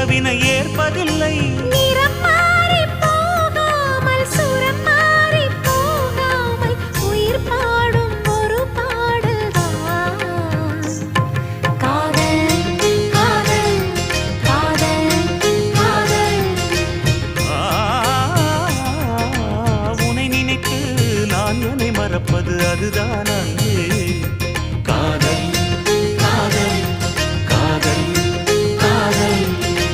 உறவினை ஏற்பதில்லை. நிறம் மாறி போகாமல் சுரம் மாறி போகாமல் உயிர் பாடும் ஒரு பாடல்தான் காதல் காதல் காதல் காதல். உனை நினைத்து நான் என்னை மறப்பது அதுதானா?